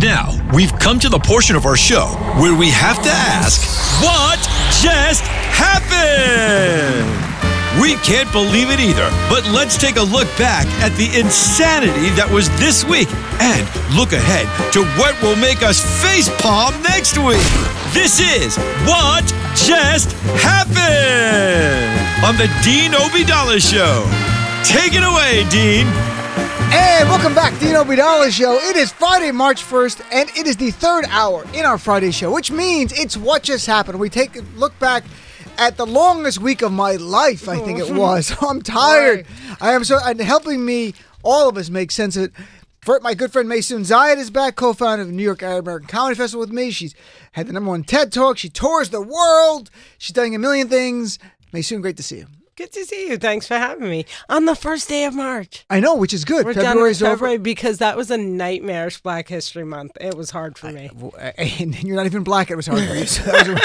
Now, we've come to the portion of our show where we have to ask, what just happened? We can't believe it either, but let's take a look back at the insanity that was this week and look ahead to what will make us facepalm next week. This is What Just Happened on the Dean Obeidallah Show. Take it away, Dean. And welcome back, Dean Obeidallah Show. It is Friday, March 1st, and it is the third hour in our Friday show, which means it's What Just Happened. We take a look back at the longest week of my life, I think it was. I'm tired. I am so, and helping me, all of us, make sense of it. My good friend Maysoon Zayid is back, co-founder of the New York Arab American Comedy Festival with me. She's had the #1 TED Talk. She tours the world. She's doing a million things. Maysoon, great to see you. Good to see you. Thanks for having me on the first day of March. I know, which is good. We're February's done with February over because that was a nightmarish Black History Month. It was hard for me. And you're not even black. It was hard for you. So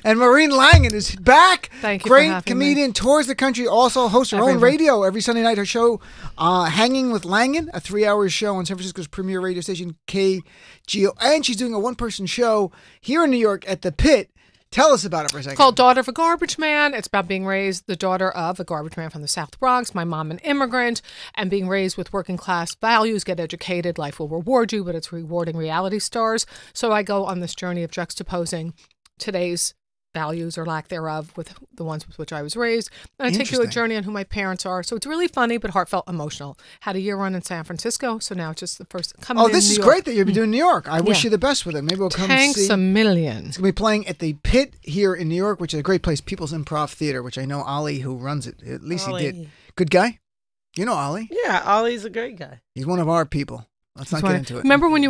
and Maureen Langan is back. Thank you. Great comedian, tours the country. Also hosts her own radio every Sunday night. Her show, Hanging with Langan, a 3-hour show on San Francisco's premier radio station KGO, and she's doing a one-person show here in New York at the Pit. Tell us about it for a second. It's called Daughter of a Garbage Man. It's about being raised the daughter of a garbage man from the South Bronx, my mom an immigrant, and being raised with working class values. Get educated, life will reward you, but it's rewarding reality stars. So I go on this journey of juxtaposing today's values or lack thereof with the ones with which I was raised. And I take you a journey on who my parents are. So it's really funny, but heartfelt, emotional. Had a year run in San Francisco, so now it's just the first coming in this is New York. Great that you'll be doing New York. I wish you the best with it. Maybe we'll come Thanks see. a million. It's going to be playing at the Pit here in New York, which is a great place, People's Improv Theater, which I know Ali, who runs it, at least he did. Good guy? You know Ali? Yeah, Ollie's a great guy. He's one of our people. Let's not get into it. I remember when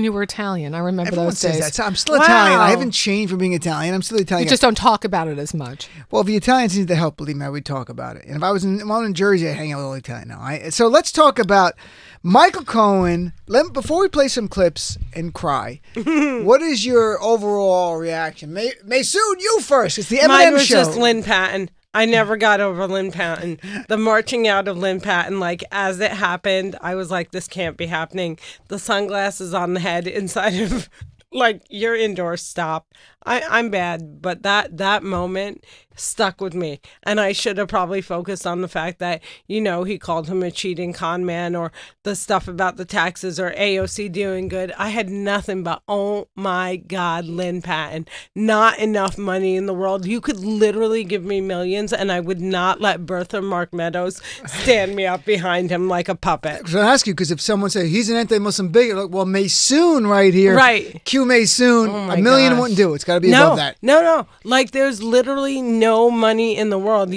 you were Italian. I remember Everyone those says days. that. So I'm still Italian. I haven't changed from being Italian. I'm still Italian. You just don't talk about it as much. Well, if the Italians need the help, believe me, I would talk about it. And if I was in Jersey, I'd hang out with all the Italian now. So let's talk about Michael Cohen. Before we play some clips and cry, what is your overall reaction? Maysoon, you first. It's the M&M Mine was show. just Lynn Patton. I never got over Lynn Patton. The marching out of Lynn Patton, like, as it happened, I was like, this can't be happening. The sunglasses on the head inside of, like, you're indoors, stop. I'm bad, but that moment stuck with me. And I should have probably focused on the fact that, he called him a cheating con man, or the stuff about the taxes, or AOC doing good. I had nothing but, oh my God, Lynn Patton. Not enough money in the world. You could literally give me millions and I would not let Bertha Mark Meadows stand me up behind him like a puppet. I was going to ask you, because if someone said he's an anti-Muslim bigot, like, well, Maysoon right here. Right. Cue Maysoon. Oh $1 million gosh. wouldn't do it. It's got to be above that. No. Like, there's literally no money in the world.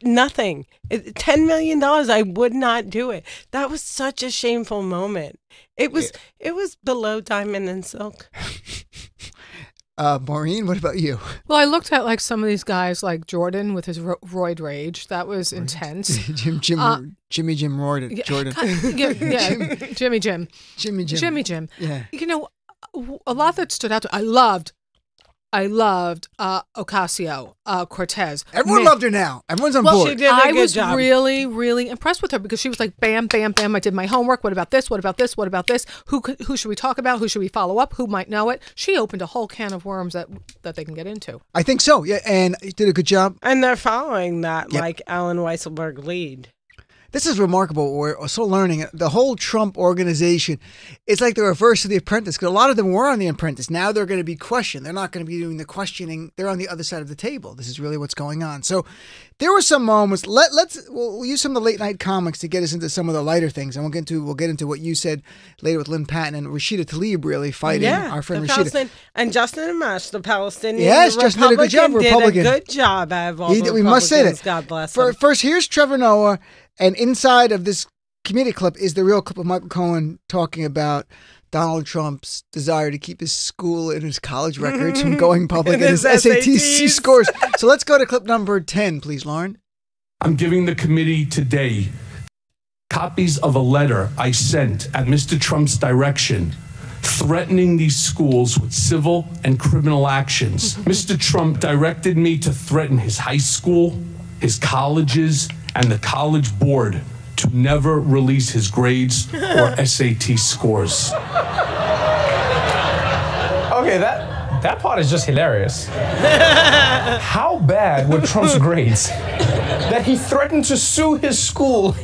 Nothing. $10 million. I would not do it. That was such a shameful moment. It was below Diamond and Silk. Maureen, what about you? Well, I looked at like some of these guys, like Jordan with his roid rage. That was intense. Jimmy Jim roided. Jordan. Jimmy Jim. Yeah. A lot that stood out to I loved Ocasio-Cortez. Everyone loved her now. Everyone's on board. She did a good was job. really, really impressed with her because she was like, bam, bam, bam. I did my homework. What about this? What about this? What about this? Who should we talk about? Who should we follow up? Who might know it? She opened a whole can of worms that they can get into. I think so. Yeah, and you did a good job. And they're following that, like Alan Weisselberg lead. This is remarkable. We're still learning. The whole Trump organization, it's like the reverse of The Apprentice, because a lot of them were on The Apprentice. Now they're going to be questioned. They're not going to be doing the questioning. They're on the other side of the table. This is really what's going on. So there were some moments. We'll use some of the late night comics to get us into some of the lighter things, and we'll get into what you said later with Lynn Patton and Rashida Tlaib really fighting our friend Rashida. And Justin Amash, the Palestinian. Yes, Justin did a good job. Republican did a good job out of all the we must say that. God bless him. First, here's Trevor Noah. And inside of this comedic clip is the real clip of Michael Cohen talking about Donald Trump's desire to keep his school and his college records from going public and his SAT scores. So let's go to clip number 10, please, Lauren. I'm giving the committee today copies of a letter I sent at Mr. Trump's direction threatening these schools with civil and criminal actions. Mr. Trump directed me to threaten his high school, his colleges, and the College Board to never release his grades or SAT scores. Okay, that part is just hilarious. How bad were Trump's grades that he threatened to sue his school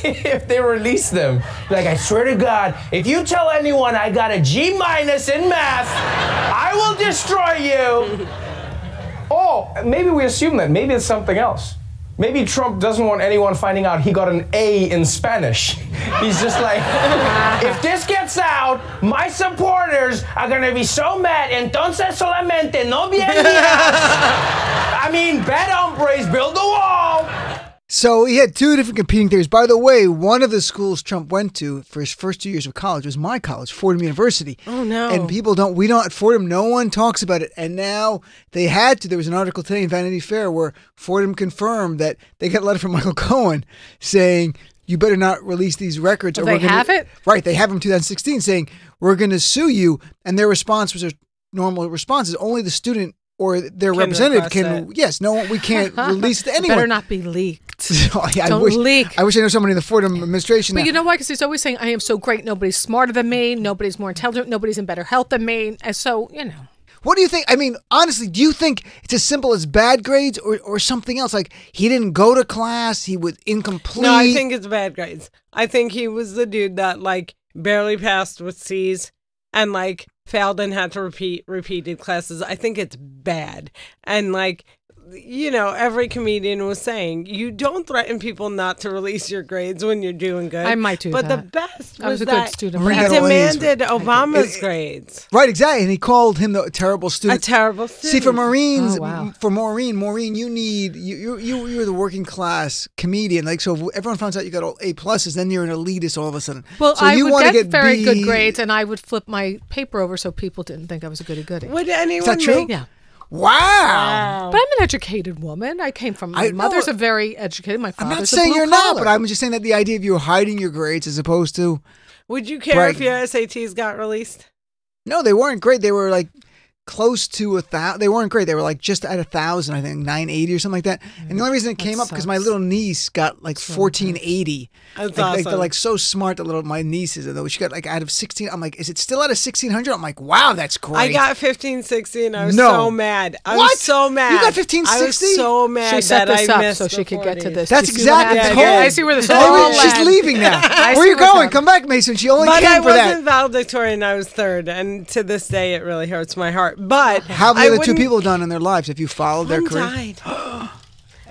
if they release them? Like, I swear to God, if you tell anyone I got a G- in math, I will destroy you. Oh, maybe we assume that. Maybe it's something else. Maybe Trump doesn't want anyone finding out he got an A in Spanish. He's just like, if this gets out, my supporters are gonna be so mad. Entonces solamente no vienes. I mean, bad hombres build the wall. So he had two different competing theories. By the way, one of the schools Trump went to for his first 2 years of college was my college, Fordham University. Oh, no. And at Fordham, no one talks about it. And now they had to. There was an article today in Vanity Fair where Fordham confirmed that they got a letter from Michael Cohen saying, you better not release these records. They have it? Right. They have them in 2016 saying, we're going to sue you. And their response was a normal response is only the student or their representative can. Yes, no, we can't release it to anyone. It better not be leaked. Don't leak. I wish I knew somebody in the Fordham administration. But you know why? Because he's always saying, I am so great. Nobody's smarter than me. Nobody's more intelligent. Nobody's in better health than me. And so, What do you think? I mean, honestly, do you think it's as simple as bad grades or something else? Like he didn't go to class, he was incomplete? No, I think it's bad grades. I think he was the dude that barely passed with C's and failed and had to repeated classes. I think it's bad. And every comedian was saying, you don't threaten people not to release your grades when you're doing good. I might do but that. the best I was a that good student. he demanded Obama's grades. Right, exactly. And he called him the terrible student. A terrible student. See, for Maureen, you're the working class comedian. So if everyone finds out you got all A pluses, then you're an elitist all of a sudden. Well, so I you would get very B. good grades, and I would flip my paper over so people didn't think I was a goody-goody. Would anyone Is that true? Yeah. Wow. But I'm an educated woman. I came from, my mother's a very educated, my I'm father's not saying you're collar. not, but I'm just saying that the idea of you hiding your grades as opposed to... Would you care if your SATs got released? No, they weren't great. They were close to 1,000. They weren't great. They were just at 1,000, I think, 980 or something like that. And the only reason it came up because my little niece got 1480. That's awesome. awesome. They're so smart. My nieces, though, she got out of 16. I'm like, is it still out of 1,600? I'm like, wow, that's great. I got 1560 and I was so mad. I was so mad. You got 1560? I was so mad she set that this I up missed so she could get to this. That's exactly the the whole. I see where this all She's led. leaving now. Where are you going? Come back, Maysoon. She only but came I for that. wasn't valedictorian. I was third, and to this day, it really hurts my heart. But how have the other two people done in their lives? If you followed their career, died.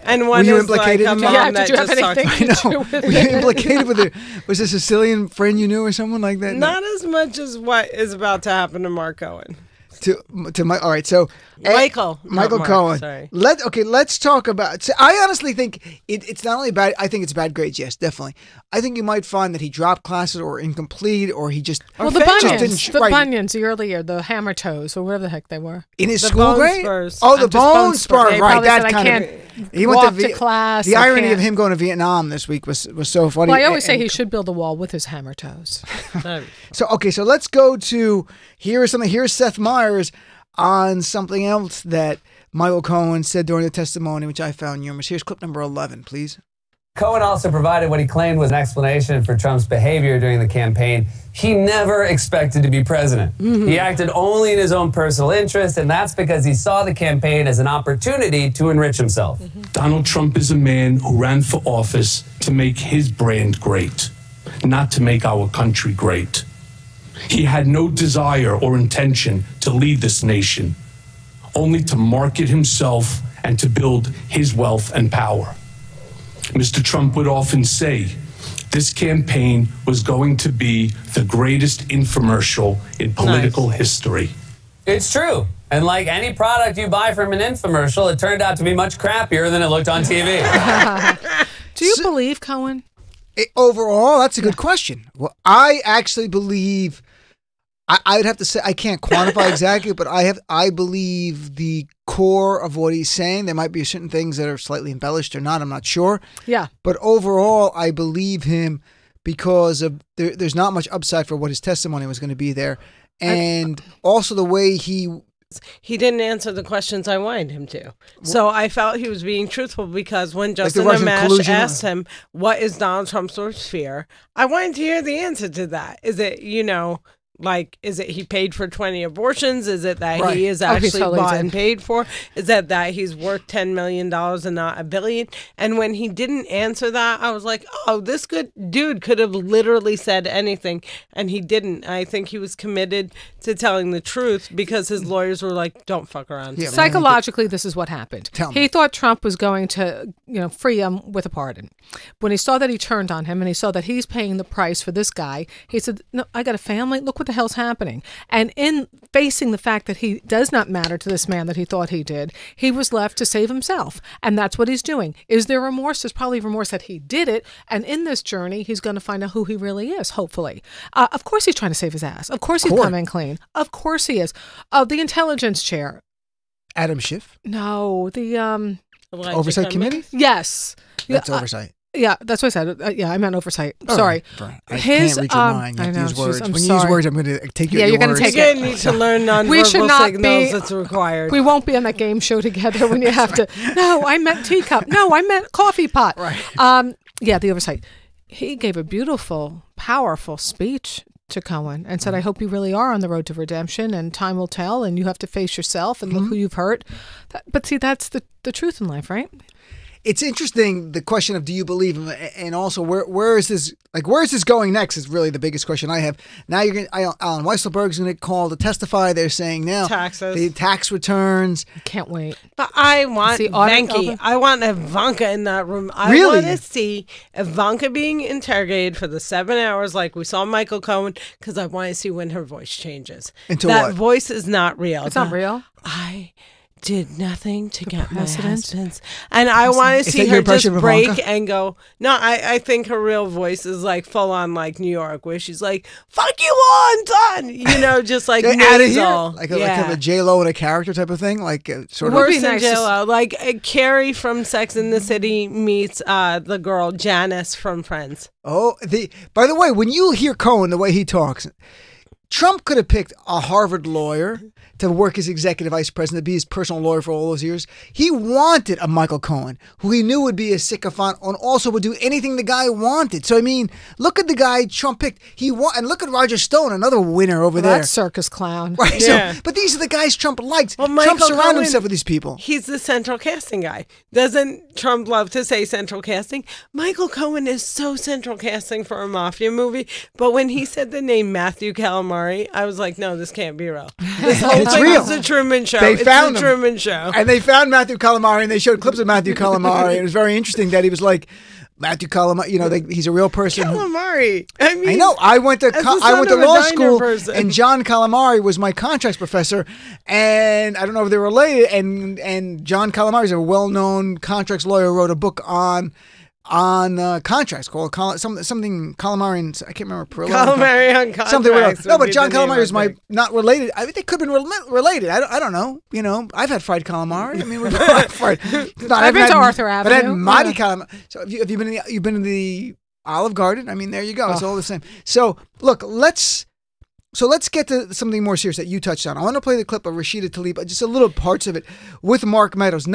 And one were you is implicated a in mom that? that did you have just talked. anything I know. Were you implicated with it? Was a Sicilian friend you knew or someone like that? Not as much as what is about to happen to Mark Cohen. To my all right. So Michael Cohen. Sorry. Let's talk about. So I honestly think it's not only bad. I think it's bad grades. Yes, definitely. I think you might find that he dropped classes or incomplete or he just Well, the bunions, the earlier, the hammer toes or whatever the heck they were. In his The school bone grade? spurs. Oh, the bone spurs. They Right, probably that said, kind I of. can't He walk went to class. The I irony can't. of him going to Vietnam this week was so funny. Well, I always say he should build a wall with his hammer toes. So let's go to here's Seth Meyers on something else that Michael Cohen said during the testimony, which I found humorous. Here's clip number 11, please. Cohen also provided what he claimed was an explanation for Trump's behavior during the campaign. He never expected to be president. Mm-hmm. He acted only in his own personal interest, and that's because he saw the campaign as an opportunity to enrich himself. Mm-hmm. Donald Trump is a man who ran for office to make his brand great, not to make our country great. He had no desire or intention to lead this nation, only to market himself and to build his wealth and power. Mr. Trump would often say, this campaign was going to be the greatest infomercial in political history. It's true. And like any product you buy from an infomercial, it turned out to be much crappier than it looked on TV. Do you believe Cohen? Overall, that's a good question. Well, I actually believe, I would have to say, I can't quantify exactly, but I believe the core of what he's saying. There might be certain things that are slightly embellished or not, I'm not sure. Yeah. But overall, I believe him because of there's not much upside for what his testimony was going to be there. And also the way he didn't answer the questions I wanted him to. So I felt he was being truthful because when Justin Russian Amash collusion? asked him, what is Donald Trump's worst fear? I wanted to hear the answer to that. Is it, Like, is it he paid for 20 abortions? Is it that Right. he is Oh, he actually totally bought did. and paid for? Is that he's worth $10 million and not $1 billion? And when he didn't answer that, I was like, oh, this good dude could have literally said anything, and he didn't. I think he was committed to telling the truth because his lawyers were like, don't fuck around. Yeah, Psychologically, this is what happened. Tell me. He thought Trump was going to, free him with a pardon. When he saw that he turned on him and he saw that he's paying the price for this guy, he said, no, I got a family. Look what the hell's happening. And in facing the fact that he does not matter to this man that he thought he did, he was left to save himself. And that's what he's doing. Is there remorse? There's probably remorse that he did it. And in this journey, he's going to find out who he really is, hopefully. Of course he's trying to save his ass. Of course he's coming clean. Of course he is. The intelligence chair. Adam Schiff, No, the Elijah Oversight Cummings. Committee. yes. That's Yeah, oversight. yeah, that's what I said. Yeah, I meant oversight. All Sorry. right. I His, can't read your mind. You I have to know, use words. I'm When you use sorry. words, I'm going to take your Yeah, you're gonna words. take You're it. going to need to learn nonverbal We should not signals. be- That's required. We won't be on that game show together when you have to. No, I meant teacup. No, I meant coffee pot. Right. Yeah, the oversight. He gave a beautiful, powerful speech to Cohen and said, I hope you really are on the road to redemption, and time will tell, and you have to face yourself and look who you've hurt. But see, that's the truth in life, right? It's interesting, the question of do you believe him, and also where is this going next is really the biggest question I have. Now Alan Weisselberg's going to get called to testify. They're saying now Taxes. the tax returns. Can't wait. But I want the audit Venky. open? I want Ivanka in that room. I Really? want to see Ivanka being interrogated for the 7 hours like we saw Michael Cohen, because I want to see when her voice changes. Into that what? voice is not real. It's not real. I did nothing to get my president? husband's. And I want to Is see that your her just impression of break Ivanka? and go, no, I think her real voice is like full on like New York, where she's like, fuck you all, I'm done. Just like Get out of here, nasal. like a J-Lo in a character type of thing, like sort of. Would be Worse than nice to J-Lo. Like Carrie from Sex and the City meets the girl Janice from Friends. Oh, by the way, when you hear Cohen, the way he talks, Trump could have picked a Harvard lawyer to work as executive vice president, to be his personal lawyer for all those years. He wanted a Michael Cohen, who he knew would be a sycophant and also would do anything the guy wanted. So, I mean, look at the guy Trump picked. And look at Roger Stone, another winner over there. That circus clown. Right. Yeah. So, but these are the guys Trump liked. Well, Trump Michael surrounded Cohen- himself with these people. He's the central casting guy. Doesn't Trump love to say central casting? Michael Cohen is so central casting for a mafia movie. But when he said the name Matthew Calamari, I was like, no, this can't be real. This whole It's thing real. is the Truman Show. They It's found the him. Truman Show. And they found Matthew Calamari, and they showed clips of Matthew Calamari. It was very interesting that he was like, Matthew Calamari, he's a real person. Calamari. I mean, I know. I went to as the son of a law diner school, person. and John Calamari was my contracts professor. And I don't know if they're related. And John Calamari is a well-known contracts lawyer who wrote a book on contracts called something Calamari. And I can't remember. Calamari on contracts. Something. No, would but be John the name, Calamari is I my think. not related. I think they could have been related. I don't know. I've had fried calamari. I mean, we've had fried. I've been to Arthur But I had Avenue. mighty Yeah. calamari. So have you been in the Olive Garden? I mean, there you go. It's all the same. So look, let's get to something more serious that you touched on. I want to play the clip of Rashida Tlaib, just a little parts of it with Mark Meadows.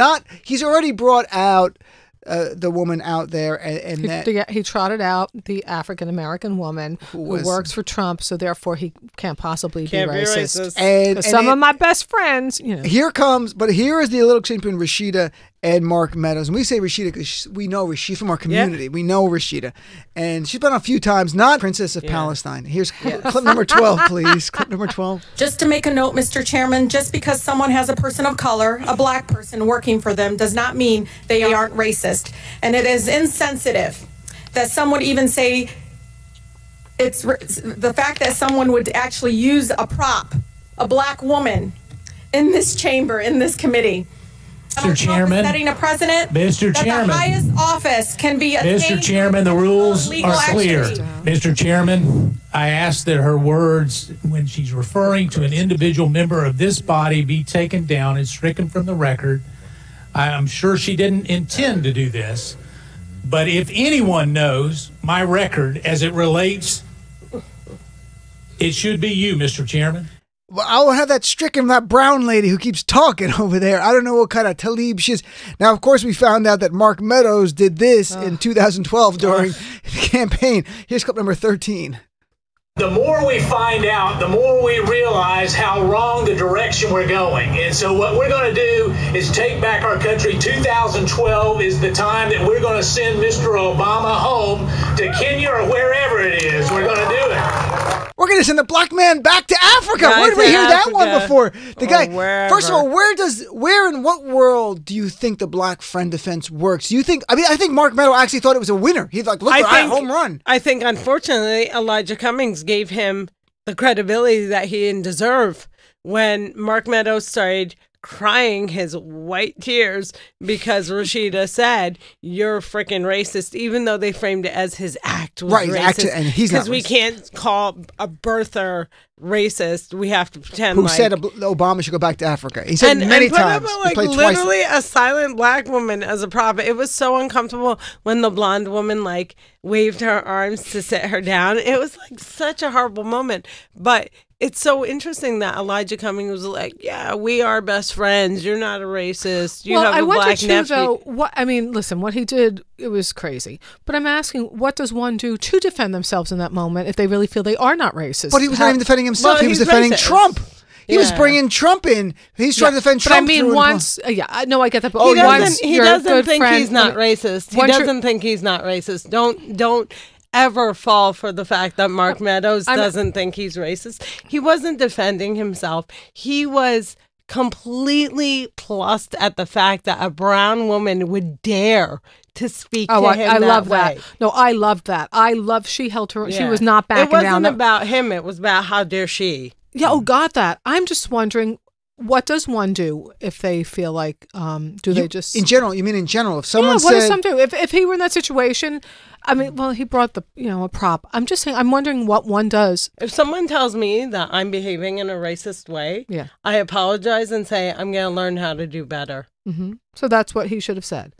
He's already brought out the woman out there, and that He trotted out the African American woman who was- works for Trump, so therefore he can't possibly Can't be be racist. racist. and 'Cause some it- of my best friends, Here is the little exchange between Rashida and Mark Meadows. And we say Rashida because we know she's from our community. We know Rashida. And she's been on a few times, not Princess of Palestine. Here's clip number 12, please. Clip number 12. Just to make a note, Mr. Chairman, just because someone has a person of color, a black person working for them, does not mean they aren't racist. And it is insensitive that some would even say the fact that someone would actually use a prop, a black woman, in this chamber, in this committee. Mr. Chairman, setting a precedent. Mr. that Chairman. the highest office can be attained. Mr. Chairman, the rules legal are clear. action. Mr. Chairman, I ask that her words, when she's referring to an individual member of this body, be taken down and stricken from the record. I'm sure she didn't intend to do this, but if anyone knows my record as it relates, it should be you, Mr. Chairman. Well, I'll have that stricken, that brown lady who keeps talking over there. I don't know what kind of Tlaib she is. Now, of course, we found out that Mark Meadows did this in 2012 during the campaign. Here's clip number 13. The more we find out, the more we realize how wrong the direction we're going. And so what we're going to do is take back our country. 2012 is the time that we're going to send Mr. Obama home to Kenya or wherever it is. We're going to do it. We're going to send the black man back to Africa. Where did we hear that one before? The guy. First of all, where in what world do you think the black friend defense works? Do you think? I mean, I think Mark Meadow actually thought it was a winner. He's like, look, a home run. I think, unfortunately, Elijah Cummings gave him the credibility that he didn't deserve when Mark Meadows started crying his white tears because Rashida said, "You're freaking racist," even though they framed it as his act was racist. And he's not because we can't call a birther racist. We have to pretend who said Obama should go back to Africa. He said many times. Like literally a silent black woman as a prop. It was so uncomfortable when the blonde woman like waved her arms to sit her down. It was like such a horrible moment. But it's so interesting that Elijah Cummings was like, "Yeah, we are best friends. You're not a racist. You have a black nephew." Though, I mean, listen, what he did, it was crazy. But I'm asking, what does one do to defend themselves in that moment if they really feel they are not racist? But he was not even defending himself. Well, he was defending racist. Trump. He was bringing Trump in. He's trying to defend Trump. But I mean, once, no, I get that. But he doesn't think he's not racist. He doesn't think he's not racist. Don't ever fall for the fact that Mark Meadows doesn't think he's racist. He wasn't defending himself. He was completely plussed at the fact that a brown woman would dare to speak to him. I love way. that. No, I loved that. She held her. Yeah. She was not backing down. It wasn't about him. It was about how dare she. Yeah. Oh, got that. I'm just wondering, what does one do if they feel like, they just... In general, you mean in general? If someone what does some do? If he were in that situation, I mean, well, he brought a prop. I'm just saying, I'm wondering what one does. If someone tells me that I'm behaving in a racist way, I apologize and say, I'm going to learn how to do better. Mm-hmm. So that's what he should have said.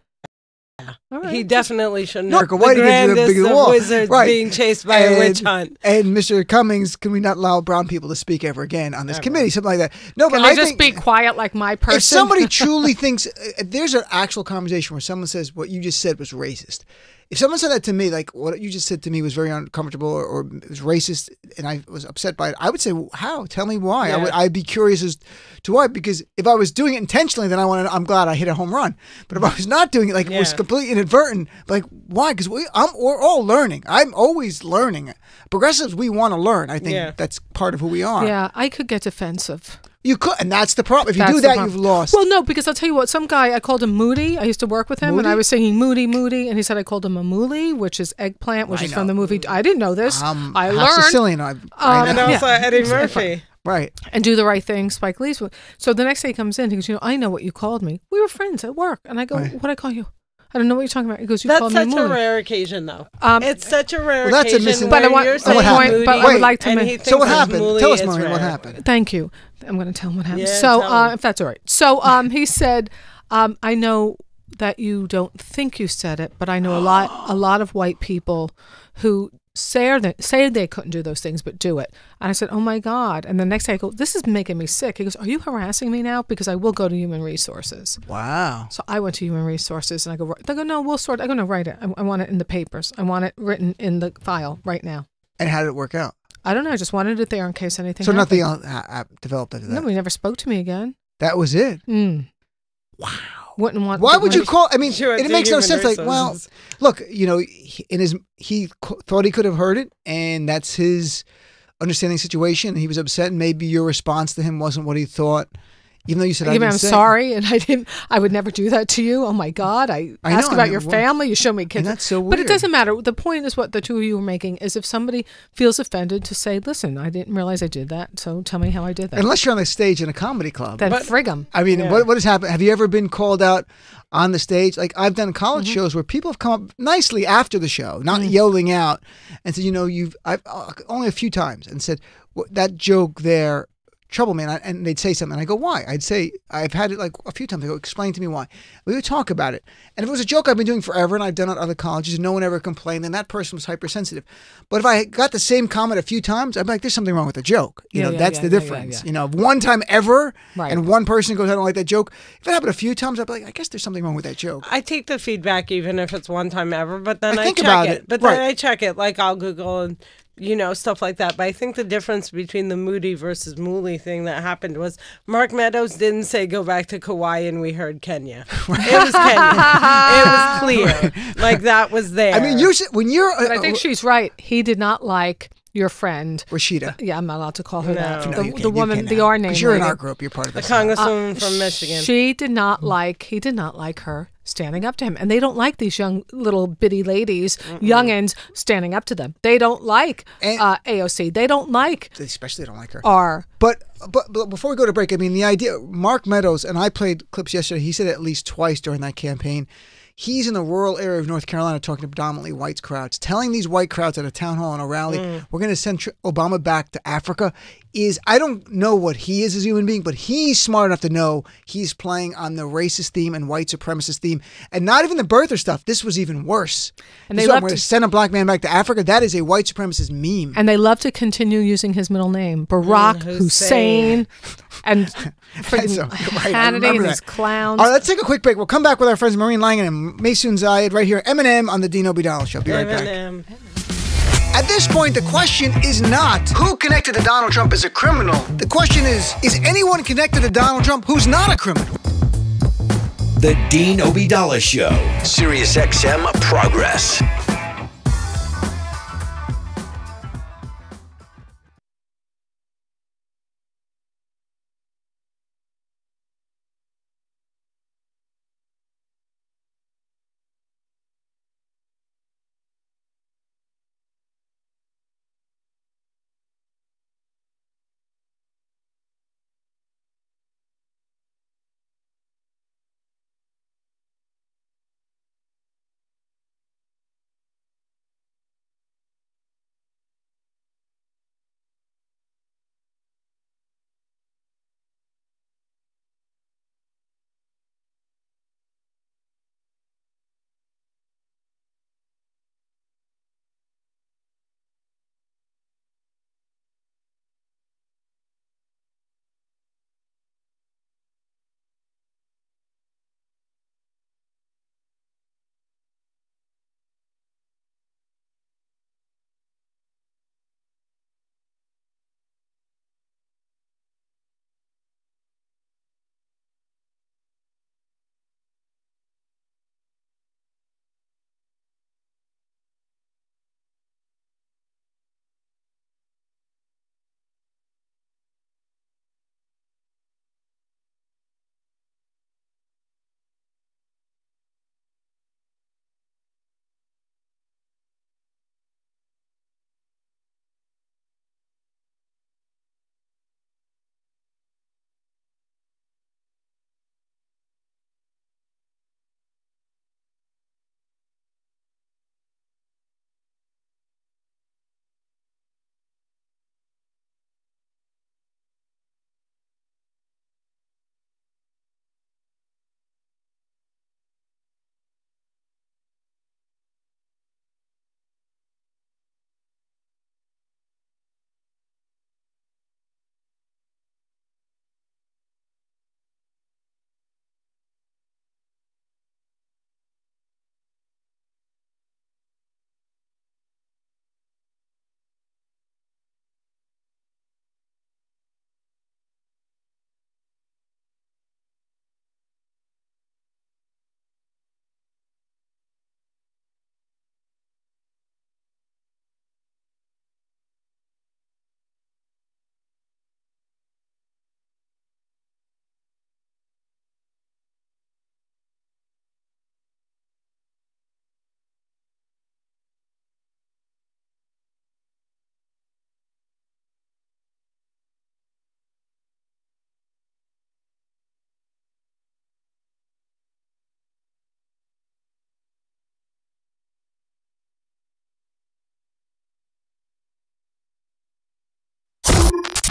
Yeah. Right. He definitely shouldn't have. Why did you give you the wall? Wizards being chased by a witch hunt. And Mr. Cummings, can we not allow brown people to speak ever again on this committee? Something like that. No, can but I just be quiet like my person? If somebody truly thinks, if there's an actual conversation where someone says what you just said was racist, if someone said that to me, like what you just said to me was very uncomfortable or it was racist and I was upset by it, I would say, well, how? Tell me why. Yeah. I'd be curious as to why, because if I was doing it intentionally, then I'm glad I hit a home run. But if I was not doing it, like it was completely inadvertent, like why? Because we're all learning. I'm always learning. Progressives, we want to learn. I think that's part of who we are. Yeah, I could get defensive. You could, and that's the problem. If you do that, you've lost. Well, no, because I'll tell you what, some guy, I called him Moody. I used to work with him, and I was singing Moody, Moody, and he said I called him a moolie, which is eggplant, which is from the movie. I didn't know this. I learned. Sicilian. And also Eddie Murphy. Right. And Do the Right Thing, Spike Lee's. So the next day he comes in, he goes, I know what you called me. We were friends at work. And I go, what'd I call you? I don't know what you're talking about. He goes, you called me Moody. That's such a rare occasion, though. It's such a rare occasion. But I would like to. So what happened? Tell us, Maureen, what happened? Thank you. I'm going to tell him what happened. So, if that's all right. So, he said, I know that you don't think you said it, but I know a lot of white people who say they couldn't do those things, but do it. And I said, oh my God. And the next day I go, this is making me sick. He goes, are you harassing me now? Because I will go to Human Resources. Wow. So I went to Human Resources and they go, no, we'll sort it. I go, no, write it. I want it in the papers. I want it written in the file right now. And how did it work out? I don't know. I just wanted it there in case anything So happened. nothing else developed after that? No, he never spoke to me again. That was it? Wow. Wouldn't want. Why would you call? I mean, it makes no sense. Like, well, look, he thought he could have heard it, and that's his understanding the situation. He was upset, and maybe your response to him wasn't what he thought. Even though you said, I'm sorry, and I would never do that to you. Oh my God. I ask about your family. You show me kids. And that's so weird. But it doesn't matter. The point is what the two of you were making is if somebody feels offended to say, listen, I didn't realize I did that. So tell me how I did that. Unless you're on the stage in a comedy club. Then frig 'em. I mean, what has happened? Have you ever been called out on the stage? Like I've done college shows where people have come up nicely after the show, not yelling out and said, I've only a few times and said, that joke there, trouble me, and they'd say something, and I go, why? I'd say, I've had it like a few times. I go, explain to me why. We would talk about it. And if it was a joke I've been doing forever, and I've done it at other colleges, and no one ever complained, then that person was hypersensitive. But if I got the same comment a few times, I'd be like, there's something wrong with the joke. That's the difference. One time ever, and one person goes, I don't like that joke. If it happened a few times, I'd be like, I guess there's something wrong with that joke. I take the feedback even if it's one time ever, but then I think check about it. But then I check it. Like I'll Google and stuff like that. But I think the difference between the Moody versus Mooley thing that happened was Mark Meadows didn't say go back to Kauai and we heard Kenya. It was Kenya. It was clear. Like that was there. I mean, But I think she's right. He did not like your friend Rashida. Yeah, I'm not allowed to call her that. No, The woman, the R name. Because you're in our group. You're part of the this. congresswoman from Michigan. He did not like her standing up to him. And they don't like these young little bitty ladies, youngins, standing up to them. They don't like AOC. They don't like... They especially don't like her. R. But before we go to break, I mean, the idea... Mark Meadows, and I played clips yesterday, he said at least twice during that campaign, he's in the rural area of North Carolina talking to predominantly white crowds, telling these white crowds at a town hall and a rally, we're going to send Obama back to Africa. I don't know what he is as a human being, but he's smart enough to know he's playing on the racist theme and white supremacist theme. And not even the birther stuff. This was even worse. And they love to send a black man back to Africa. That is a white supremacist meme. And they love to continue using his middle name. Barack Hussein. And freaking Hannity and his clowns. All right, let's take a quick break. We'll come back with our friends Maureen Langan and Maysoon Zayid right here. Eminem on the Dino Bidal Show. Be right back. At this point, the question is not who connected to Donald Trump as a criminal. The question is anyone connected to Donald Trump who's not a criminal? The Dean Obeidallah Show. Sirius XM Progress.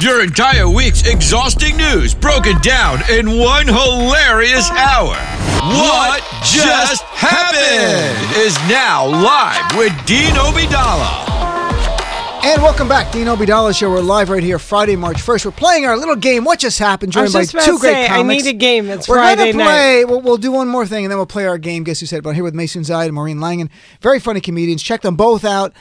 Your entire week's exhausting news broken down in one hilarious hour. What Just Happened is now live with Dean Obeidallah. And welcome back, Dean Obeidallah Show. We're live right here Friday, March 1st. We're playing our little game, What Just Happened, joined by two great comics. I need a game. It's We're Friday gonna play, night. we'll do one more thing, and then we'll play our game. Guess Who Said It? But here with Maysoon Zayid and Maureen Langan. Very funny comedians. Check them both out.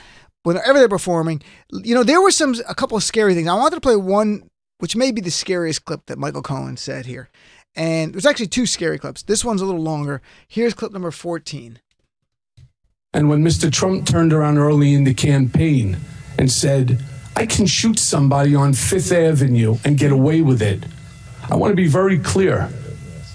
whenever they're performing, there were a couple of scary things. I wanted to play one, which may be the scariest clip that Michael Cohen said here. And there's actually two scary clips. This one's a little longer. Here's clip number 14. And when Mr. Trump turned around early in the campaign and said, I can shoot somebody on Fifth Avenue and get away with it, I want to be very clear.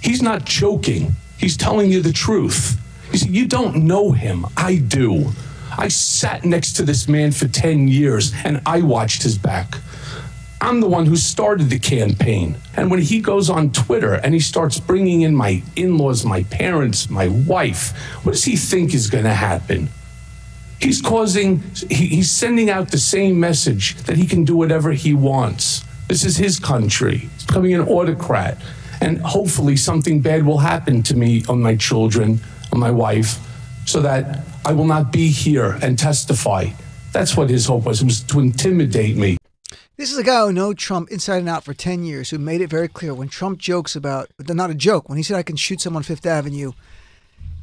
He's not joking. He's telling you the truth. You see, you don't know him. I do. I sat next to this man for 10 years and I watched his back. I'm the one who started the campaign. And when he goes on Twitter and he starts bringing in my in-laws, my parents, my wife, what does he think is going to happen? He's sending out the same message that he can do whatever he wants. This is his country. He's becoming an autocrat. And hopefully something bad will happen to me, on my children, on my wife, so that I will not be here and testify. That's what his hope was. It was to intimidate me. This is a guy who knows Trump inside and out for 10 years, who made it very clear when Trump jokes about, not a joke, when he said I can shoot someone on Fifth Avenue,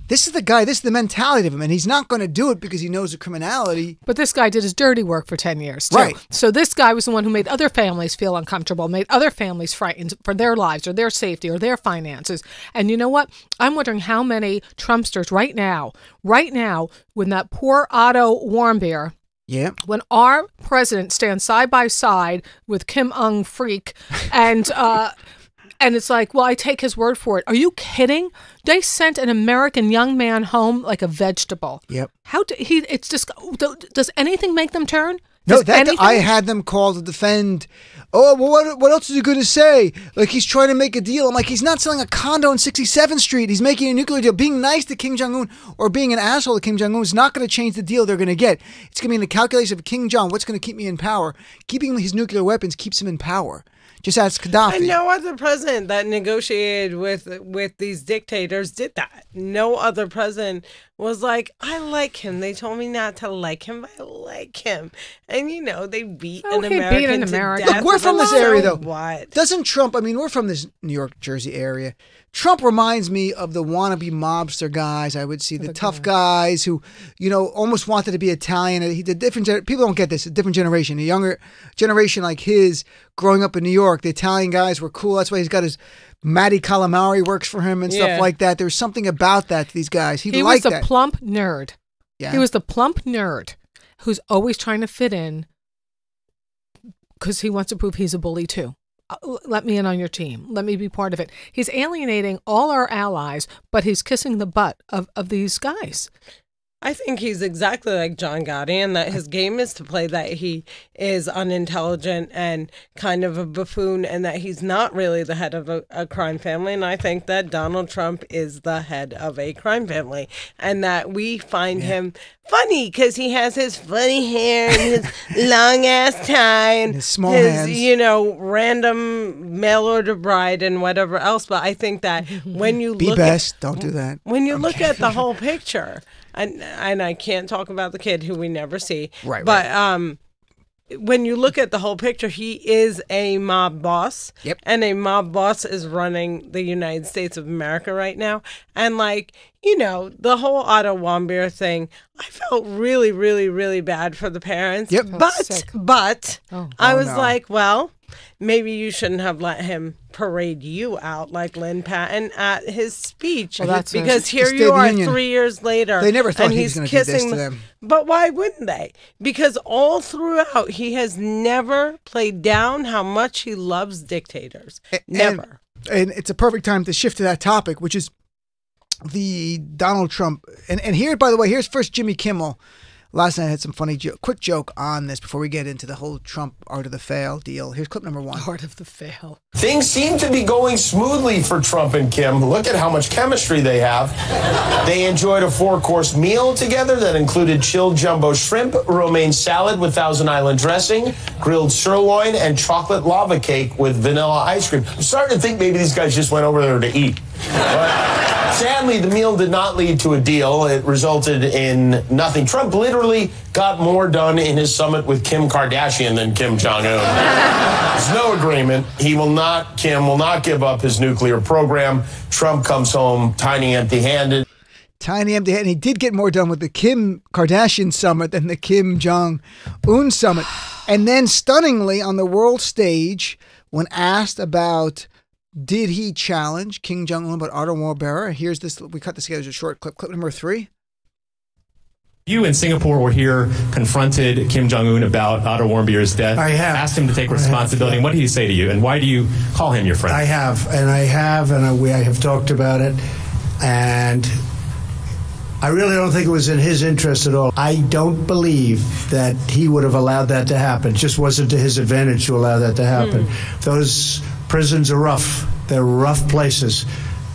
this is the guy, this is the mentality of him, and he's not going to do it because he knows the criminality. But this guy did his dirty work for 10 years, too. Right. So this guy was the one who made other families feel uncomfortable, made other families frightened for their lives or their safety or their finances. And you know what? I'm wondering how many Trumpsters right now, when that poor Otto Warmbier, yeah. When our president stands side by side with Kim Ung freak and it's like, well, I take his word for it. Are you kidding? They sent an American young man home like a vegetable. Yep. It's just, does anything make them turn? No, I had them call to defend. Oh, well, what else is he going to say? Like, he's trying to make a deal. I'm like, he's not selling a condo on 67th Street. He's making a nuclear deal. Being nice to Kim Jong-un or being an asshole to Kim Jong-un is not going to change the deal they're going to get. It's going to be in the calculation of King John. What's going to keep me in power? Keeping his nuclear weapons keeps him in power. Just ask Gaddafi. And no other president that negotiated with these dictators did that. No other president was like, I like him. They told me not to like him, but I like him. And, they beat an American to death. Look, we're from this area, though. What? Doesn't Trump, we're from this New York, Jersey area. Trump reminds me of the wannabe mobster guys. I would see the tough guys who, almost wanted to be Italian. People don't get this. A different generation, a younger generation like his, growing up in New York. The Italian guys were cool. That's why he's got his Matty Calamari works for him and stuff like that. There's something about that to these guys. He liked that. He was the plump nerd. Yeah. He was the plump nerd who's always trying to fit in because he wants to prove he's a bully too. Let me in on your team. Let me be part of it. He's alienating all our allies, but he's kissing the butt of these guys. I think he's exactly like John Gotti, and that his game is to play that he is unintelligent and kind of a buffoon, and that he's not really the head of a crime family. And I think that Donald Trump is the head of a crime family, and that we find him funny because he has his funny hair and his long ass tie and his small hands. Random mail order bride and whatever else. But I think that when you don't do that. When you look at the whole picture. And I can't talk about the kid who we never see. Right. But when you look at the whole picture, he is a mob boss. Yep. And a mob boss is running the United States of America right now. And the whole Otto Warmbier thing, I felt really, really, really bad for the parents. Yep. But I was like, well, maybe you shouldn't have let him parade you out like Lynn Patton at his speech. Well, because here you are 3 years later. They never thought and he was going to do this to them. But why wouldn't they? Because all throughout, he has never played down how much he loves dictators. Never. And it's a perfect time to shift to that topic, which is the Donald Trump. And here, by the way, here's first Jimmy Kimmel. Last night I had some funny quick joke on this before we get into the whole Trump art of the fail deal. Here's clip number 1. Art of the fail. Things seem to be going smoothly for Trump and Kim. Look at how much chemistry they have. They enjoyed a 4-course meal together that included chilled jumbo shrimp, romaine salad with Thousand Island dressing, grilled sirloin, and chocolate lava cake with vanilla ice cream. I'm starting to think maybe these guys just went over there to eat. But sadly, the meal did not lead to a deal. It resulted in nothing. Trump literally got more done in his summit with Kim Kardashian than Kim Jong-un. There's no agreement. Kim will not give up his nuclear program. Trump comes home tiny empty-handed. Tiny empty head. And he did get more done with the Kim Kardashian summit than the Kim Jong-un summit. And then stunningly on the world stage, when asked about did he challenge Kim Jong-un about auto war bearer, here's this. We cut this together as a short clip. Clip number 3. You in Singapore were here, confronted Kim Jong-un about Otto Warmbier's death. I have. Asked him to take responsibility. And what did he say to you? And why do you call him your friend? I have, and I have talked about it. And I really don't think it was in his interest at all. I don't believe that he would have allowed that to happen. It just wasn't to his advantage to allow that to happen. Those prisons are rough. They're rough places,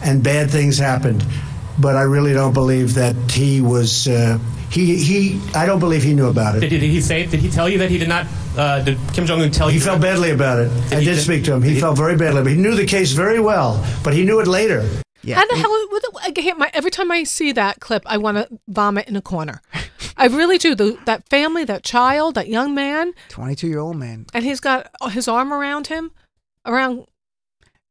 and bad things happened. But I really don't believe that he was. I don't believe he knew about it. Did he tell you that he did not? Did Kim Jong-un tell you? He felt badly about it. I did speak to him. He felt very badly. But he knew the case very well, but he knew it later. Yeah. How the hell? Every time I see that clip, I want to vomit in a corner. I really do. That family, that child, that young man, 22-year-old man, and he's got his arm around him, around.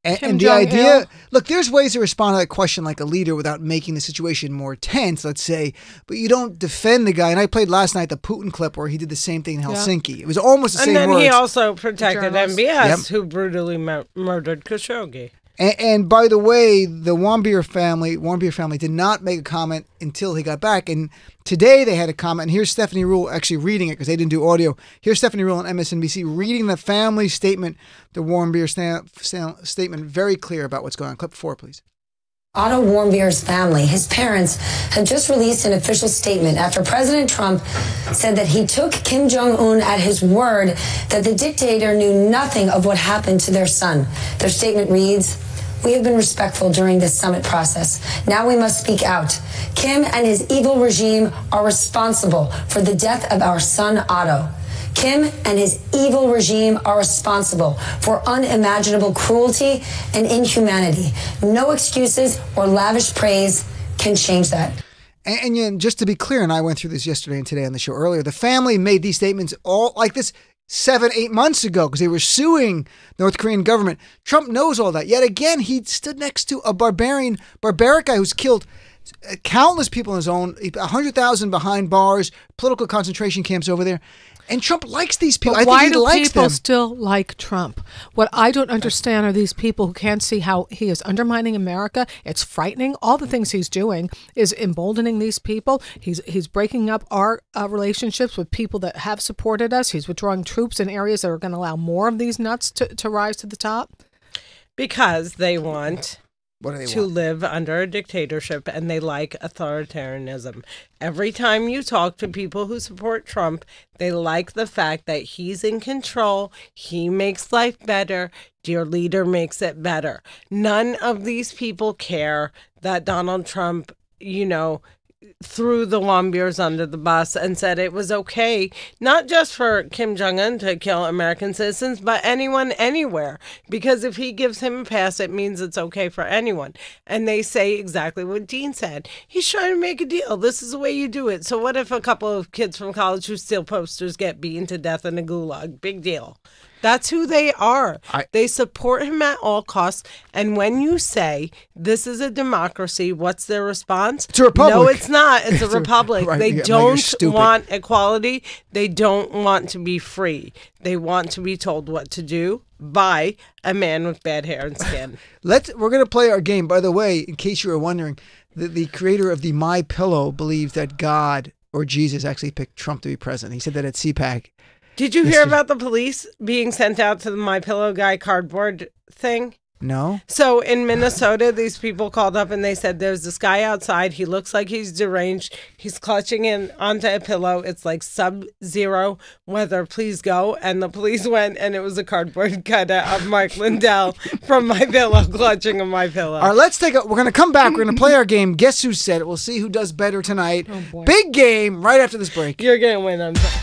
And the idea, look, there's ways to respond to that question like a leader without making the situation more tense, let's say, but you don't defend the guy. And I played last night the Putin clip where he did the same thing in Helsinki. It was almost the same words. And then he also protected MBS, who brutally murdered Khashoggi. And by the way, the Warmbier family did not make a comment until he got back. And today they had a comment. And here's Stephanie Rule actually reading it because they didn't do audio. Here's Stephanie Rule on MSNBC reading the family statement, the Warmbier statement, very clear about what's going on. Clip 4, please. Otto Warmbier's family, his parents, have just released an official statement after President Trump said that he took Kim Jong-un at his word that the dictator knew nothing of what happened to their son. Their statement reads, "We have been respectful during this summit process. Now we must speak out. Kim and his evil regime are responsible for the death of our son Otto. Kim and his evil regime are responsible for unimaginable cruelty and inhumanity. No excuses or lavish praise can change that." And just to be clear, and I went through this yesterday and today on the show earlier, the family made these statements all like this 7-8 months ago because they were suing the North Korean government. Trump knows all that. Yet again, he stood next to a barbaric guy who's killed countless people in his own, 100,000 behind bars, political concentration camps over there. And Trump likes these people. But why do people still like Trump? What I don't understand are these people who can't see how he is undermining America. It's frightening. All the things he's doing is emboldening these people. He's breaking up our relationships with people that have supported us. He's withdrawing troops in areas that are going to allow more of these nuts to rise to the top. Because they want to live under a dictatorship and they like authoritarianism. Every time you talk to people who support Trump, they like the fact that he's in control, he makes life better, your leader makes it better. None of these people care that Donald Trump, threw the Warmbiers under the bus and said it was okay, not just for Kim Jong-un to kill American citizens, but anyone, anywhere. Because if he gives him a pass, it means it's okay for anyone. And they say exactly what Dean said. He's trying to make a deal. This is the way you do it. So what if a couple of kids from college who steal posters get beaten to death in a gulag? Big deal. That's who they are. They support him at all costs. And when you say this is a democracy, what's their response? It's a republic. No, it's not. It's a republic. Right, They yeah, don't want equality. They don't want to be free. They want to be told what to do by a man with bad hair and skin. We're going to play our game. By the way, in case you were wondering, the creator of the My Pillow believes that God or Jesus actually picked Trump to be president. He said that at CPAC. Did you hear about the police being sent out to the My Pillow guy cardboard thing? No. So in Minnesota, these people called up and they said, there's this guy outside. He looks like he's deranged. He's clutching in onto a pillow. It's like sub-zero weather. Please go. And the police went and it was a cardboard cutout of Mark Lindell from My Pillow clutching a My Pillow. All right, we're going to come back. We're going to play our game. Guess Who Said It? We'll see who does better tonight. Oh, boy. Big game right after this break. You're going to win. I'm sorry.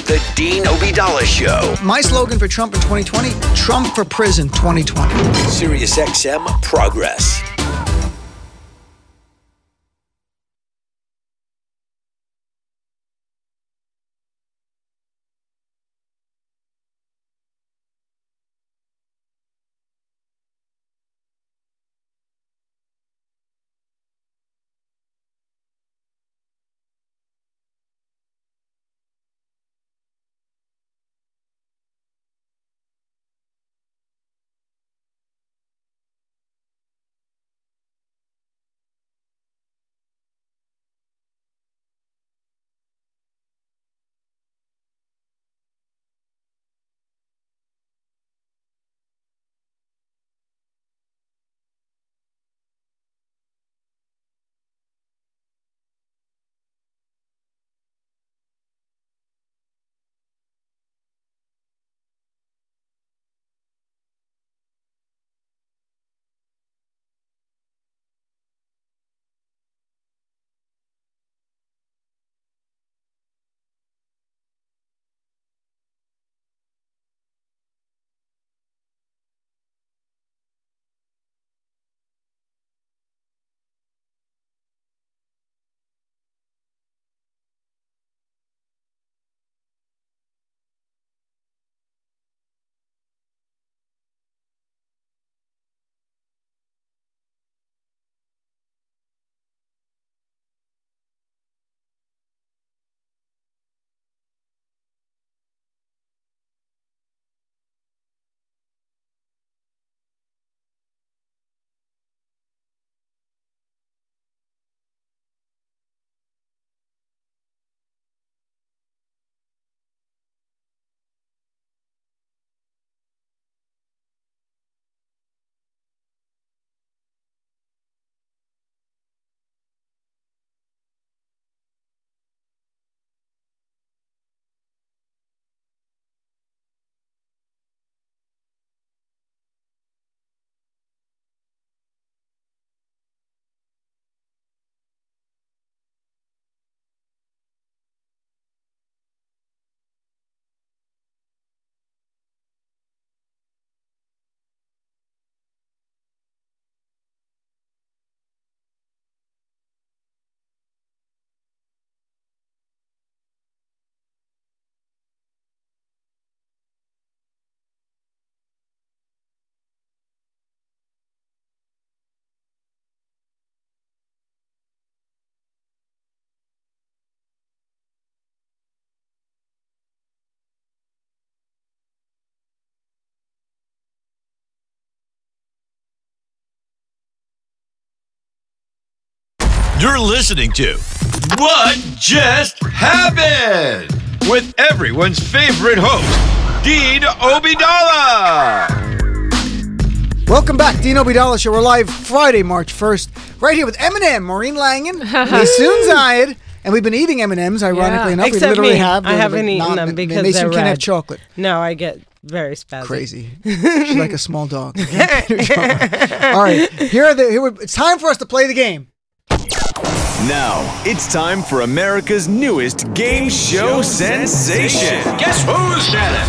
The Dean Obeidallah Show. My slogan for Trump in 2020, Trump for prison 2020. Sirius XM Progress. You're listening to What Just Happened with everyone's favorite host, Dean Obeidallah. Welcome back, Dean Obeidallah Show. We're live Friday, March 1st, right here with Eminem, Maureen Langan, Maysoon Zayid, and we've been eating M&Ms, ironically enough. Except we literally me. have. I haven't eaten them because Maysoon they're can't have red. chocolate. No, I get very spazzy. Crazy. She's like a small dog. All right, it's time for us to play the game. Now, it's time for America's newest game show sensation. Guess who said it?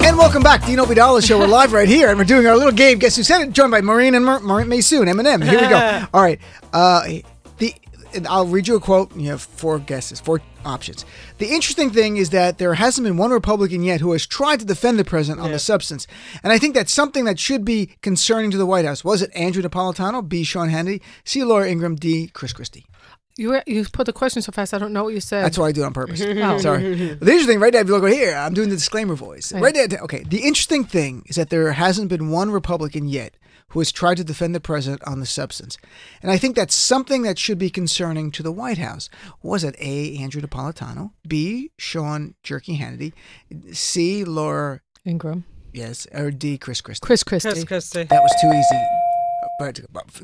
And welcome back, Dean Obeidallah Show. We're live right here, and we're doing our little game. Guess who said it? Joined by Maureen and Maysoon, Eminem. Here we go. All right. I'll read you a quote, and you have four options. The interesting thing is that there hasn't been one Republican yet who has tried to defend the president on the substance. And I think that's something that should be concerning to the White House. Was it Andrew Napolitano, B, Sean Hannity, C, Laura Ingraham, D, Chris Christie? You put the question so fast, I don't know what you said. That's why I do it on purpose. Oh. Sorry. The interesting right there, if you look right here, I'm doing the disclaimer voice. Right there. Okay. The interesting thing is that there hasn't been one Republican yet who has tried to defend the president on the substance. And I think that's something that should be concerning to the White House. Was it A, Andrew Napolitano, B, Sean Jerky Hannity, C, Laura Ingraham, yes, or D, Chris Christie? Chris Christie. That was too easy. But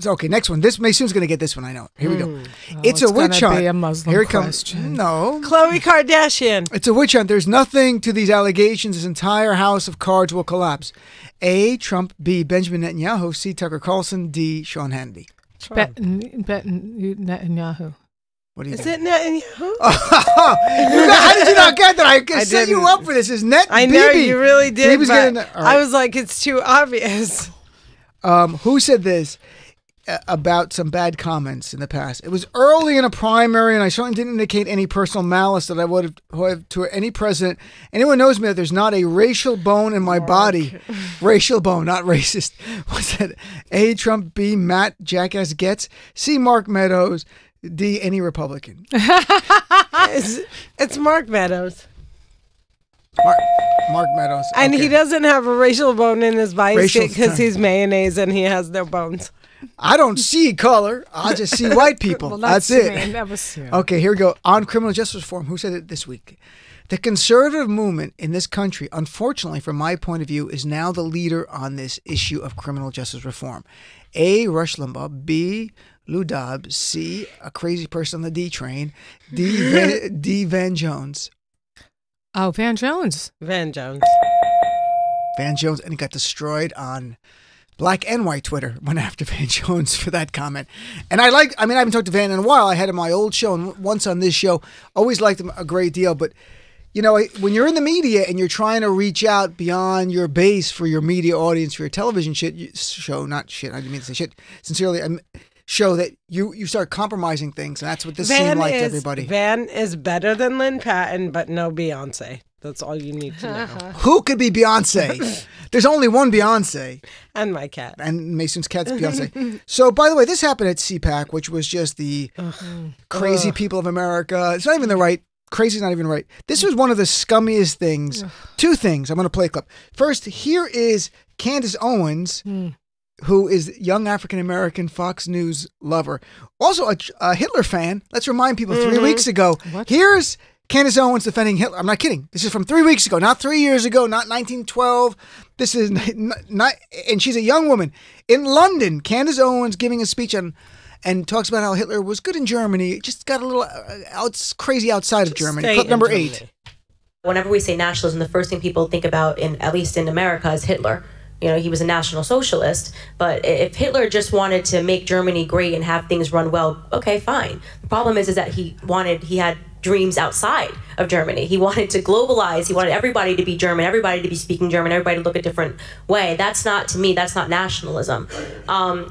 okay, next one. This Maysoon's going to get this one, I know. Here we go. It's a witch hunt. Be a Muslim Here it question. comes. No. Khloe Kardashian. It's a witch hunt. There's nothing to these allegations. This entire house of cards will collapse. A, Trump. B, Benjamin Netanyahu. C, Tucker Carlson. D, Sean Hannity. Netanyahu. What do you Is think? it Netanyahu? How did you not get that? I set you up for this. Is Net? I know Bibi. you really did. He was But getting the- all right. I was like, it's too obvious. Who said this about some bad comments in the past? It was early in a primary, and I certainly didn't indicate any personal malice that I would have to any president. Anyone knows me that there's not a racial bone in my body. Racial bone, not racist. Was that A, Trump, B, Matt, Jackass Gets, C, Mark Meadows, D, any Republican? It's Mark Meadows. Mark Meadows. And Okay. he doesn't have a racial bone in his body Racial because term. he's mayonnaise and he has no bones. I don't see color. I just see white people. Well, that's me. it. That was you. Okay, here we go. On criminal justice reform, who said it this week? The conservative movement in this country, unfortunately, from my point of view, is now the leader on this issue of criminal justice reform. A, Rush Limbaugh. B, Lou Dobbs. C, a crazy person on the D train. D, Van Jones. Oh, Van Jones. Van Jones. Van Jones, and he got destroyed on black and white Twitter. Went after Van Jones for that comment. And I haven't talked to Van in a while. I had him on my old show and once on this show. Always liked him a great deal. But, you know, when you're in the media and you're trying to reach out beyond your base for your media audience, for your television show, not shit, I didn't mean to say shit, sincerely, show that you start compromising things. And that's what this seemed like to everybody. Van is better than Lynn Patton, but no Beyonce. That's all you need to know. Who could be Beyonce? There's only one Beyonce. And my cat. And Mason's cat's Beyonce. So, by the way, this happened at CPAC, which was just the crazy people of America. It's not even the right. Crazy is not even right. This was one of the scummiest things. Two things. I'm going to play a clip. First, here is Candace Owens, who is young African-American Fox News lover. Also a Hitler fan. Let's remind people 3 weeks ago. Here's Candace Owens defending Hitler. I'm not kidding. This is from 3 weeks ago, not 3 years ago, not 1912. This is not, and she's a young woman in London. Candace Owens giving a speech and talks about how Hitler was good in Germany. It just got a little crazy outside of Germany. Clip number 8. Whenever we say nationalism, the first thing people think about, at least in America, is Hitler. You know, he was a National Socialist, but if Hitler just wanted to make Germany great and have things run well, okay, fine. The problem is that he had dreams outside of Germany. He wanted to globalize. He wanted everybody to be German, everybody to be speaking German, everybody to look a different way. That's not, to me, that's not nationalism.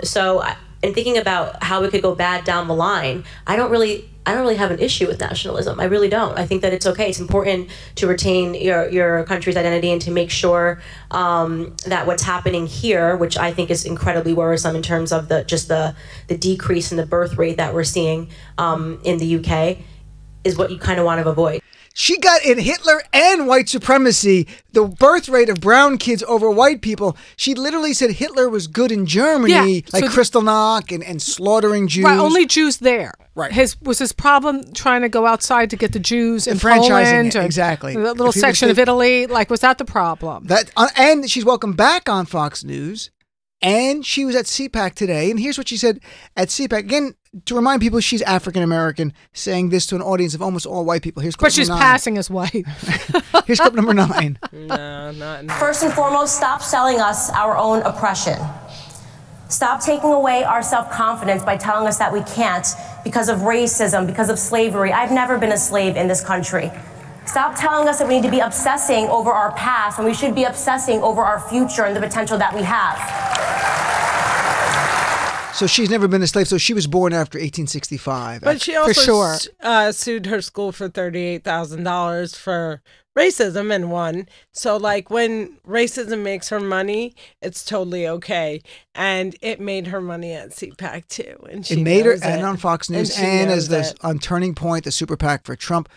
So in thinking about how it could go bad down the line, I don't really have an issue with nationalism. I really don't. I think that it's okay. It's important to retain your country's identity and to make sure that what's happening here, which I think is incredibly worrisome in terms of the decrease in the birth rate that we're seeing in the UK, is what you kind of want to avoid. She got in Hitler and white supremacy, the birth rate of brown kids over white people. She literally said Hitler was good in Germany, like Kristallnacht and slaughtering Jews. Right, only Jews there. Right. Was his problem trying to go outside to get the Jews in franchising Poland? it, exactly. The little section of Italy. Like, was that the problem? And she's welcome back on Fox News. And she was at CPAC today. And here's what she said at CPAC. Again, to remind people, she's African-American, saying this to an audience of almost all white people. Here's clip But she's number 9. passing as white. Here's clip number 9. No, not First and foremost, stop selling us our own oppression. Stop taking away our self-confidence by telling us that we can't because of racism, because of slavery. I've never been a slave in this country. Stop telling us that we need to be obsessing over our past when we should be obsessing over our future and the potential that we have. So she's never been a slave. So she was born after 1865. But she also sued her school for $38,000 for racism and won. So like when racism makes her money, it's totally okay. And it made her money at CPAC too. And she it made her, knows and it. on Fox News, she and knows as on Turning Point, the super PAC for Trump.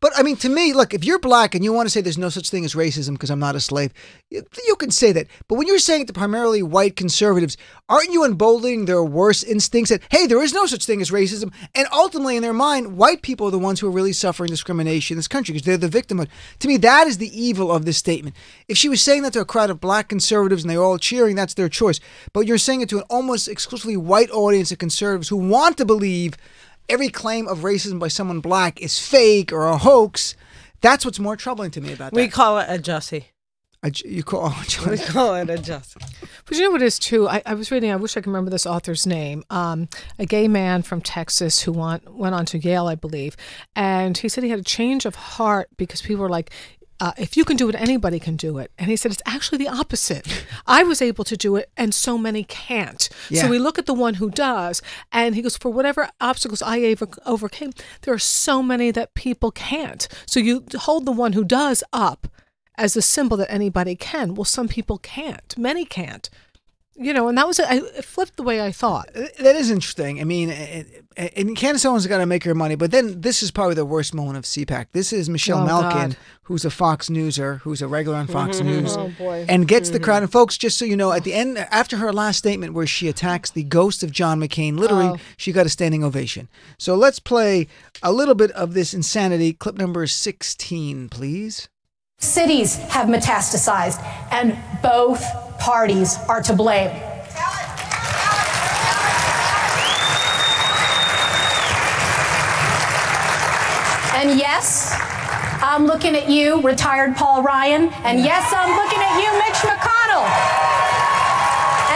But I mean, to me, look, if you're black and you want to say there's no such thing as racism because I'm not a slave, you can say that. But when you're saying it to primarily white conservatives, aren't you emboldening their worst instincts that, hey, there is no such thing as racism? And ultimately, in their mind, white people are the ones who are really suffering discrimination in this country because they're the victim. To me, that is the evil of this statement. If she was saying that to a crowd of black conservatives and they're all cheering, that's their choice. But you're saying it to an almost exclusively white audience of conservatives who want to believe every claim of racism by someone black is fake or a hoax. That's what's more troubling to me about that. We call it a Jussie. You call We call it a Jussie. But you know what it is too? I was reading, I wish I could remember this author's name, a gay man from Texas who went on to Yale, I believe. And he said he had a change of heart because people were like, if you can do it, anybody can do it. And he said, it's actually the opposite. I was able to do it and so many can't. Yeah. So we look at the one who does, and he goes, for whatever obstacles I overcame, there are so many that people can't. So you hold the one who does up as a symbol that anybody can. Well, some people can't. Many can't. You know, and that was it flipped the way I thought. That is interesting. I mean, and Candace Owens has got to make her money, but then this is probably the worst moment of CPAC. This is Michelle Malkin, who's a Fox Newser, who's a regular on Fox News, and gets the crowd. And folks, just so you know, at the end, after her last statement where she attacks the ghost of John McCain, literally, she got a standing ovation. So let's play a little bit of this insanity. Clip number 16, please. Cities have metastasized, and both parties are to blame. And yes, I'm looking at you, retired Paul Ryan, and yes, I'm looking at you, Mitch McConnell.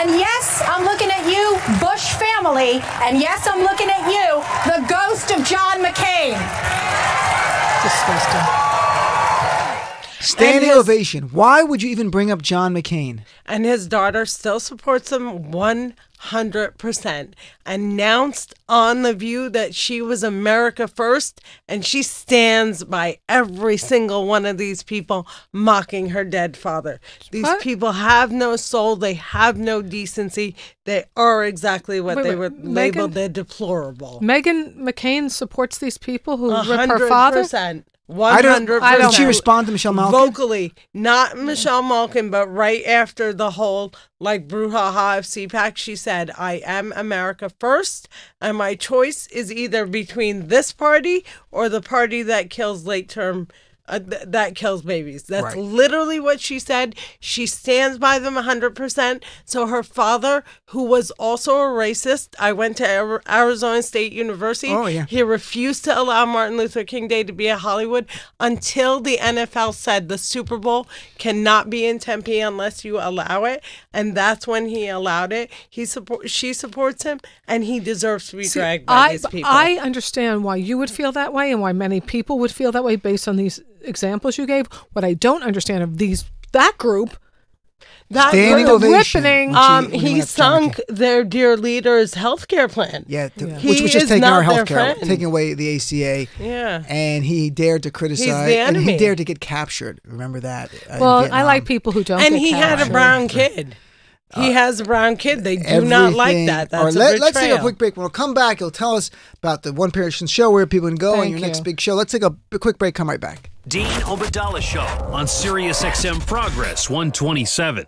And yes, I'm looking at you, Bush family, and yes, I'm looking at you, the ghost of John McCain. Disgusting. Standing ovation. Why would you even bring up John McCain? And his daughter still supports him 100%. Announced on The View that she was America first, and she stands by every single one of these people mocking her dead father. These people have no soul. They have no decency. They are exactly what they were labeled. They're deplorable. Meghan McCain supports these people who rip her father? 100%. 100%. Did she respond to Michelle Malkin? Vocally, not Michelle Malkin, but right after the whole like brouhaha of CPAC, she said, I am America first, and my choice is either between this party or the party that kills late-term that kills babies. That's literally what she said. She stands by them 100%. So her father, who was also a racist, I went to Arizona State University. Oh, yeah. He refused to allow Martin Luther King Day to be at Hollywood until the NFL said the Super Bowl cannot be in Tempe unless you allow it. And that's when he allowed it. She supports him, and he deserves to be dragged by these people. I understand why you would feel that way and why many people would feel that way based on these examples you gave. What I don't understand of that group, standing ovation. He sunk their dear leader's health care plan. Yeah, which was just taking our health care, taking away the ACA. Yeah. And he dared to criticize. He's the enemy. And he dared to get captured. Remember that? Well, I like people who don't And get he captured. had a brown kid. He has a brown kid. They do not like that. That's a betrayal. Let's take a quick break. When we'll come back, he'll tell us about the one person show where people can go on your next big show. Let's take a quick break. Come right back. Dean Obadala Show on Sirius XM Progress 127.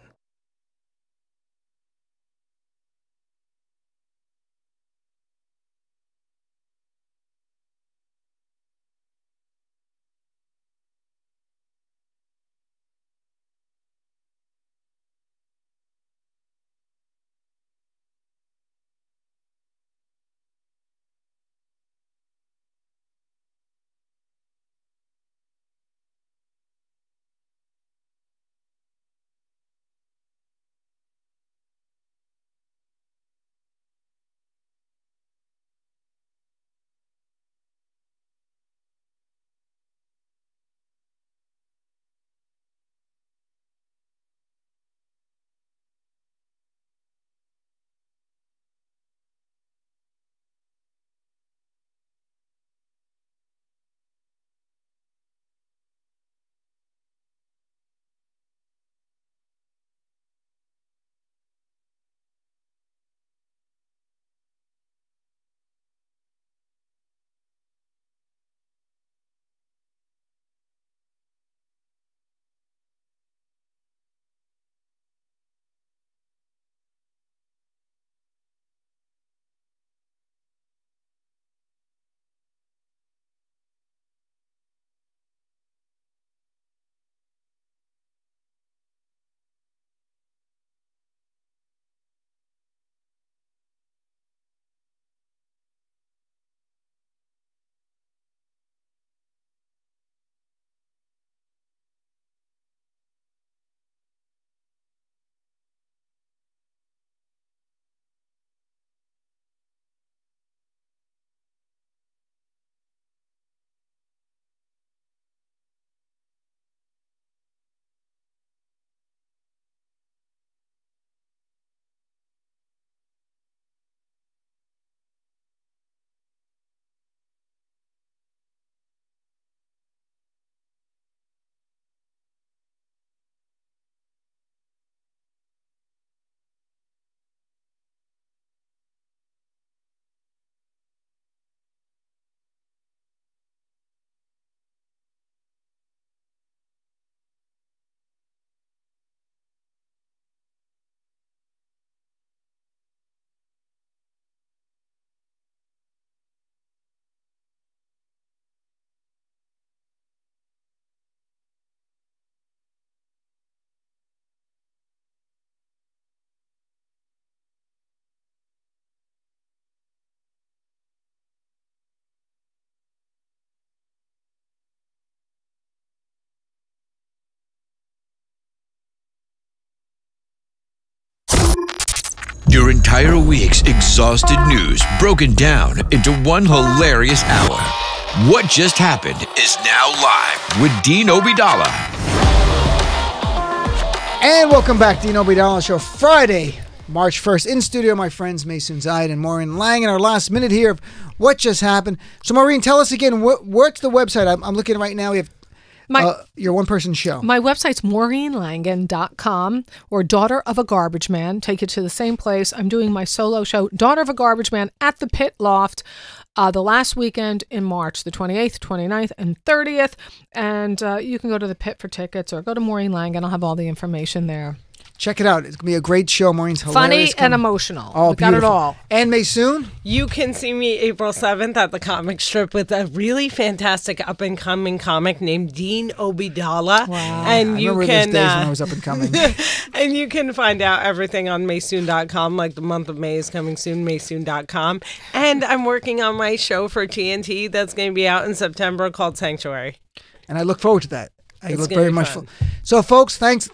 Your entire week's exhausted news broken down into one hilarious hour. What Just Happened is now live with Dean Obadala. And welcome back, Dean Obadala Show, Friday, March 1st. In studio, my friends Maysoon, Zayid, and Maureen Langan. Our last minute here of What Just Happened. So, Maureen, tell us again, what's the website? I'm looking right now. We have your one-person show. My website's maureenlangan.com, or Daughter of a Garbage Man. Take you to the same place. I'm doing my solo show, Daughter of a Garbage Man, at the Pit Loft the last weekend in March, the 28th, 29th, and 30th. And you can go to the Pit for tickets or go to Maureen Langan. I'll have all the information there. Check it out. It's going to be a great show. Maureen's hilarious. Funny and emotional. Oh, we got it all. And Maysoon? You can see me April 7th at the comic strip with a really fantastic up-and-coming comic named Dean Obadala. Wow. And I you remember can, those days when I was up-and-coming. And you can find out everything on Maysoon.com, like the month of May is coming soon, Maysoon.com. And I'm working on my show for TNT that's going to be out in September called Sanctuary. And I look forward to that. I It's look gonna very be much fun. So, folks, thanks,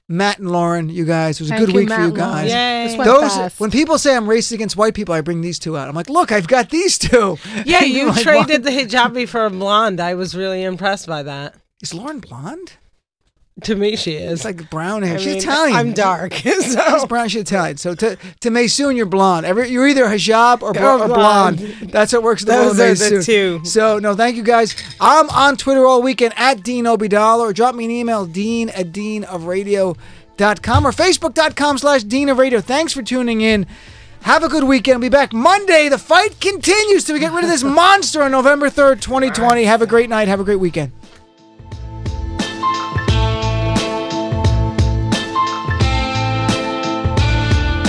Matt and Lauren, you guys. It was a Thank good you, week for Matt you and Lauren. guys. Yay. This went fast. When people say I'm racist against white people, I bring these two out. I'm like, look, I've got these two. Yeah, you Like, traded the hijabi for a blonde. I was really impressed by that. Is Lauren blonde? To me, she is. It's like brown hair. I She's mean, Italian. I'm dark. She's So. brown. She's Italian. So to Maysoon, you're blonde. You're either hijab or Or blonde. That's what works in the world of Those are the Maysoon. two. So, no, thank you guys. I'm on Twitter all weekend at Dean Obadala, or drop me an email, dean@deanofradio.com, or facebook.com/deanofradio. Thanks for tuning in. Have a good weekend. I'll be back Monday. The fight continues till we get rid of this monster on November 3rd, 2020. Have a great night. Have a great weekend.